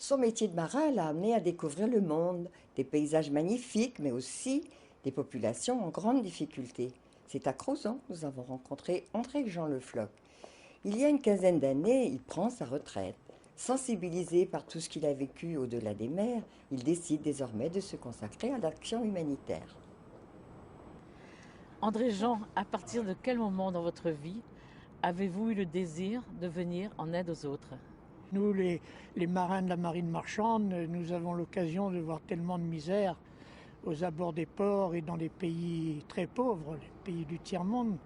Son métier de marin l'a amené à découvrir le monde, des paysages magnifiques, mais aussi des populations en grande difficulté. C'est à Crozon que nous avons rencontré André-Jean Le Floch. Il y a une quinzaine d'années, il prend sa retraite. Sensibilisé par tout ce qu'il a vécu au-delà des mers, il décide désormais de se consacrer à l'action humanitaire. André Jean, à partir de quel moment dans votre vie avez-vous eu le désir de venir en aide aux autres? Nous, les marins de la marine marchande, nous avons l'occasion de voir tellement de misère aux abords des ports et dans les pays très pauvres, les pays du tiers-monde.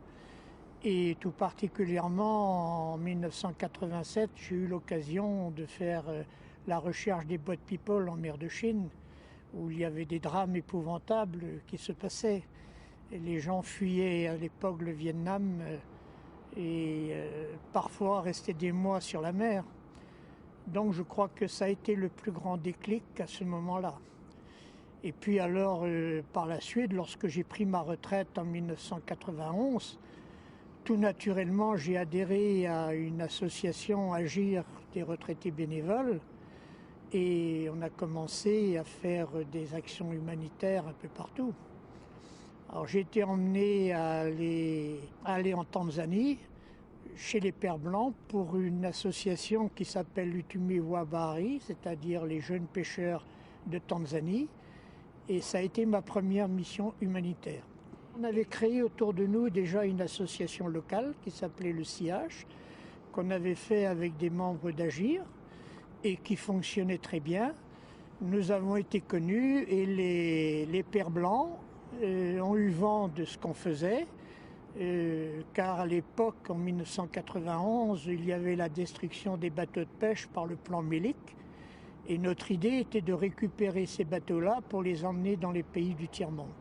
Et tout particulièrement en 1987, j'ai eu l'occasion de faire la recherche des boat people en mer de Chine, où il y avait des drames épouvantables qui se passaient. Et les gens fuyaient à l'époque le Vietnam et parfois restaient des mois sur la mer. Donc je crois que ça a été le plus grand déclic à ce moment-là. Et puis alors, par la suite, lorsque j'ai pris ma retraite en 1991, tout naturellement, j'ai adhéré à une association Agir des retraités bénévoles et on a commencé à faire des actions humanitaires un peu partout. Alors j'ai été emmené à aller en Tanzanie, chez les Pères Blancs, pour une association qui s'appelle Utume wa Bahari, c'est-à-dire les jeunes pêcheurs de Tanzanie. Et ça a été ma première mission humanitaire. On avait créé autour de nous déjà une association locale qui s'appelait le CIH, qu'on avait fait avec des membres d'Agir et qui fonctionnait très bien. Nous avons été connus et les Pères Blancs ont eu vent de ce qu'on faisait, car à l'époque, en 1991, il y avait la destruction des bateaux de pêche par le plan Mélic. Et notre idée était de récupérer ces bateaux-là pour les emmener dans les pays du tiers-monde.